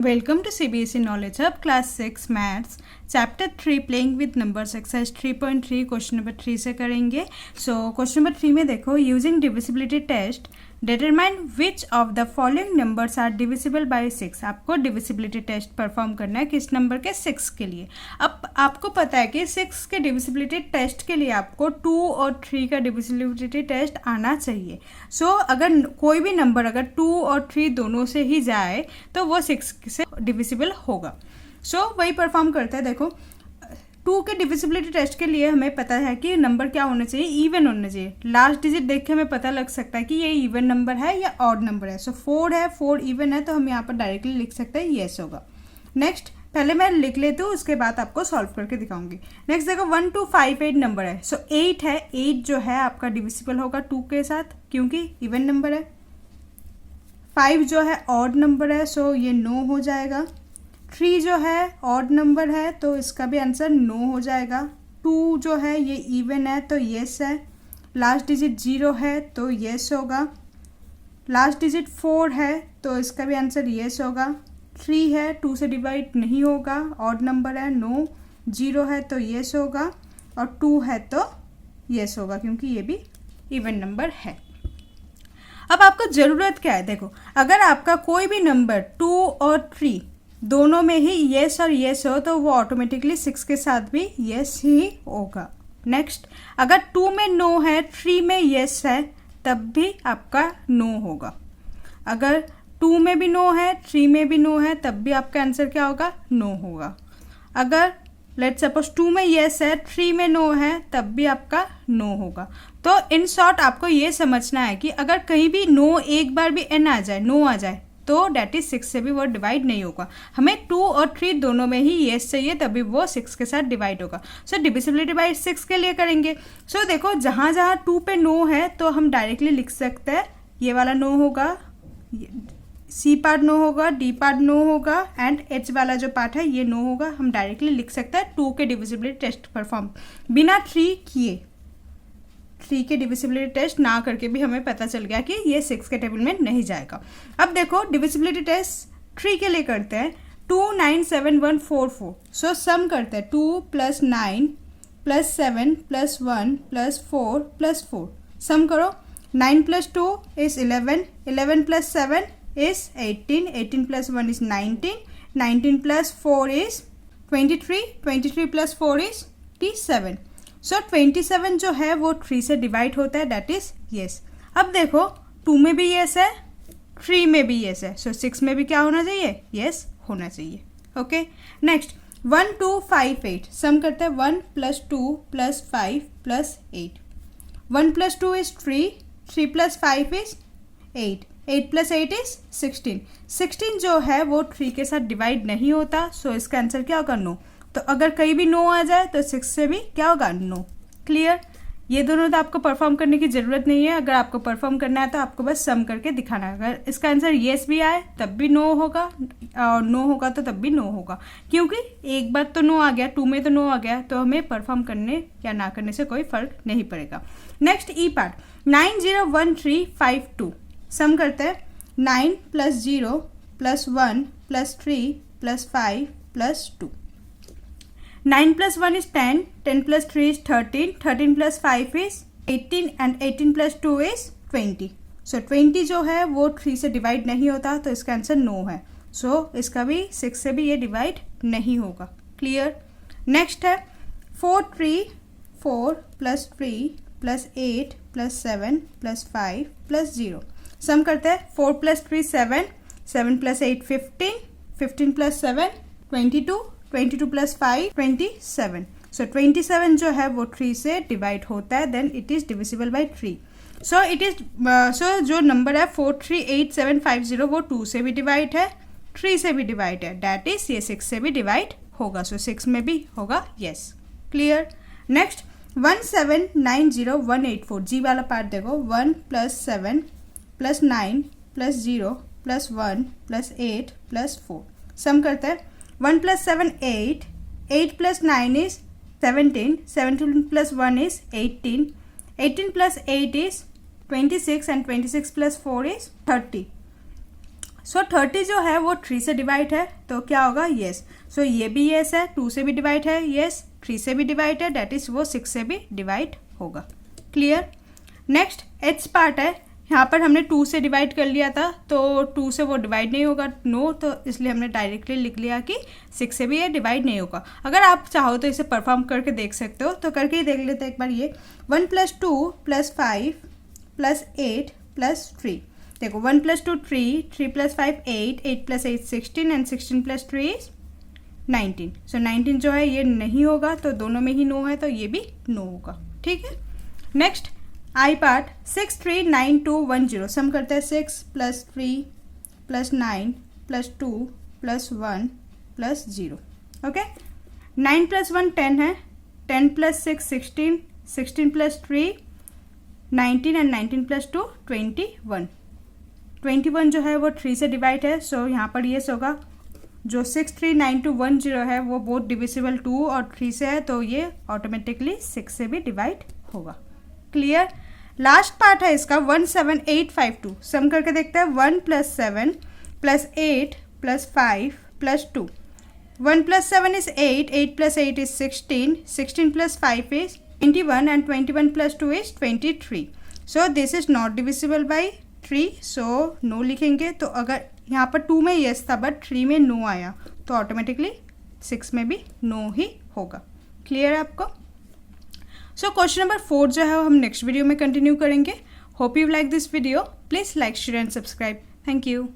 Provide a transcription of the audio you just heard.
Welcome to CBSE Knowledge Hub Class 6 Maths Chapter 3 Playing with Numbers Exercise 3.3 question number 3 से करेंगे. So question number 3 में देखो, using divisibility test determine which of the following numbers are divisible by 6. आपको divisibility test perform करना है किस number के? 6 के लिए. अब आपको पता है कि 6 के डिविजिबिलिटी टेस्ट के लिए आपको 2 और 3 का डिविजिबिलिटी टेस्ट आना चाहिए. सो अगर कोई भी नंबर अगर 2 और 3 दोनों से ही जाए तो वो 6 से डिविजिबल होगा. सो वही परफॉर्म करता है. देखो 2 के डिविजिबिलिटी टेस्ट के लिए हमें पता है कि नंबर क्या होना चाहिए, इवन होना चाहिए. लास्ट डिजिट देख के हमें पता लग सकता है कि ये इवन नंबर है या ऑड नंबर है. सो 4 है, 4 इवन है, तो हम यहाँ पर डायरेक्टली लिख सकते हैं येस होगा. नेक्स्ट पहले मैं लिख लेती हूँ, उसके बाद आपको सॉल्व करके दिखाऊंगी. नेक्स्ट देखो 1 2 5 8 नंबर है. सो 8 है, 8 जो है आपका डिविजिबल होगा 2 के साथ क्योंकि इवन नंबर है. 5 जो है ऑड नंबर है, सो ये नो हो जाएगा. 3 जो है ऑड नंबर है तो इसका भी आंसर नो हो जाएगा. 2 जो है ये इवन है तो येस है. लास्ट डिजिट 0 है तो येस होगा. लास्ट डिजिट 4 है तो इसका भी आंसर येस होगा. 3 है, 2 से डिवाइड नहीं होगा, ऑड नंबर है, नो. 0 है तो येस होगा और 2 है तो येस होगा क्योंकि ये भी इवन नंबर है. अब आपको ज़रूरत क्या है? देखो अगर आपका कोई भी नंबर 2 और 3 दोनों में ही येस और येस हो तो वो ऑटोमेटिकली 6 के साथ भी येस ही होगा. नेक्स्ट अगर 2 में नो है, 3 में येस है, तब भी आपका नो होगा. अगर 2 में भी नो है, 3 में भी नो है, तब भी आपका आंसर क्या होगा? नो होगा. अगर लेट्स सपोज 2 में येस है, 3 में नो है, तब भी आपका नो होगा. तो इन शॉर्ट आपको ये समझना है कि अगर कहीं भी नो एक बार भी एन आ जाए, नो आ जाए, तो डैट इज 6 से भी वो डिवाइड नहीं होगा. हमें 2 और 3 दोनों में ही येस चाहिए तभी वो 6 के साथ डिवाइड होगा. सो डिविजिबिलिटी बाय 6 के लिए करेंगे. सो देखो जहाँ जहाँ 2 पे नो है तो हम डायरेक्टली लिख सकते हैं ये वाला नो होगा, सी पार्ट नो होगा, डी पार्ट नो होगा एंड एच वाला जो पार्ट है ये नो होगा. हम डायरेक्टली लिख सकते हैं 2 के डिविजिबिलिटी टेस्ट परफॉर्म बिना 3 किए. 3 के डिविजिबिलिटी टेस्ट ना करके भी हमें पता चल गया कि ये 6 के टेबल में नहीं जाएगा. अब देखो डिविजिबिलिटी टेस्ट 3 के लिए करते हैं. 2 9 7 1 4 4. सो सम करते हैं 2 + 9 + 7 + 1 + 4 + 4. सम करो. 9 + 2 is 11, 11 + 7 is 18, 18 + 1 is 19, 19 + 4 is 23, 23 + 4 is 27. सो 27 जो है वो 3 से डिवाइड होता है, दैट इज येस. अब देखो 2 में भी येस है, 3 में भी येस है, सो 6 में भी क्या होना चाहिए? येस होना चाहिए. ओके. नेक्स्ट 1 2 5 8. सम करते हैं 1 + 2 + 5 + 8. 1 + 2 is 3, 3 + 5 is 8, 8 + 8 is 16. 16 जो है वो 3 के साथ डिवाइड नहीं होता, सो इसका आंसर क्या होगा? नो. तो अगर कहीं भी नो आ जाए तो 6 से भी क्या होगा? नो. क्लियर. ये दोनों तो आपको परफॉर्म करने की ज़रूरत नहीं है. अगर आपको परफॉर्म करना है तो आपको बस सम करके दिखाना है. अगर इसका आंसर येस भी आए तब भी नो होगा और नो होगा तो तब भी नो होगा क्योंकि एक बार तो नो आ गया, 2 में तो नो आ गया, तो हमें परफॉर्म करने या ना करने से कोई फर्क नहीं पड़ेगा. नेक्स्ट ई पार्ट 9 0 1 3 5 2. सम करते हैं 9 + 0 + 1 + 3 + 5 + 2. 9 + 1 is 10, 10 + 3 is 13, 13 + 5 is 18 and 18 + 2 is 20. So 20 जो है वो 3 से डिवाइड नहीं होता तो इसका आंसर नो है. सो इसका भी 6 से भी ये डिवाइड नहीं होगा. क्लियर. नेक्स्ट है 4 3 4 + 3 + 8 + 7 + 5 + 0. सम करते हैं 4 + 3 7, 7 + 8 15, 15 + 7 22, 22 + 5 27. सो 27 जो है वो 3 से डिवाइड होता है, then it is divisible by 3. So it is so जो नंबर है 4 3 8 7 5 0 वो 2 से भी डिवाइड है, 3 से भी डिवाइड है, डैट इज ये 6 से भी डिवाइड होगा. सो 6 में भी होगा येस. क्लियर. नेक्स्ट 1 7 9 0 1 8 4. जी वाला पार्ट देखो 1 + 7 + 9 + 0 + 1 + 8 + 4. सम करते हैं 1 + 7 8, 8 + 9 is 17, 17 + 1 is 18, 18 + 8 is 26 and 26 + 4 is 30. सो 30 जो है वो 3 से डिवाइड है, तो क्या होगा, येस। सो ये भी येस है, 2 से भी डिवाइड है, येस, 3 से भी डिवाइड है, दैट इज़ वो 6 से भी डिवाइड होगा। क्लियर। नेक्स्ट एच पार्ट है, यहाँ पर हमने 2 से डिवाइड कर लिया था, तो 2 से वो डिवाइड नहीं होगा, नो, तो इसलिए हमने डायरेक्टली लिख लिया कि 6 से भी ये डिवाइड नहीं होगा। अगर आप चाहो तो इसे परफॉर्म करके देख सकते हो, तो करके ही देख लेते हैं एक बार। ये 1 + 2 + 5 + 8 + 3, देखो 1 + 2 3, 3 + 5 8, 8 + 8 16 एंड 16 + 3 इज 19। सो 19 जो है ये नहीं होगा, तो दोनों में ही नो है, तो ये भी नो होगा। ठीक है। नेक्स्ट आई पार्ट 6 3 9 2 1 0, सम करते हैं 6 + 3 + 9 + 2 + 1 + 0। ओके। 9 + 1 10 है, 10 + 6 16, 16 + 3 19 एंड 19 + 2 21। 21 जो है वो 3 से डिवाइड है, सो यहाँ पर ये होगा। जो 6 3 9 2 1 0 है वो बोथ डिविजिबल 2 और 3 से है, तो ये ऑटोमेटिकली 6 से भी डिवाइड होगा। क्लियर। लास्ट पार्ट है इसका 1 7 8 5 2, सम करके देखते हैं। 1 + 7 + 8 + 5 + 2, 1 + 7 is 8, 8 + 8 is 16, 16 + 5 is 21 and 21 + 2 is 23। So this is not divisible by 3, so no लिखेंगे। तो अगर यहाँ पर 2 में येस था बट 3 में नो आया, तो ऑटोमेटिकली 6 में भी नो ही होगा। क्लियर है आपको। सो क्वेश्चन नंबर 4 जो है हम नेक्स्ट वीडियो में कंटिन्यू करेंगे। Hope you like this video, please like share and subscribe. Thank you.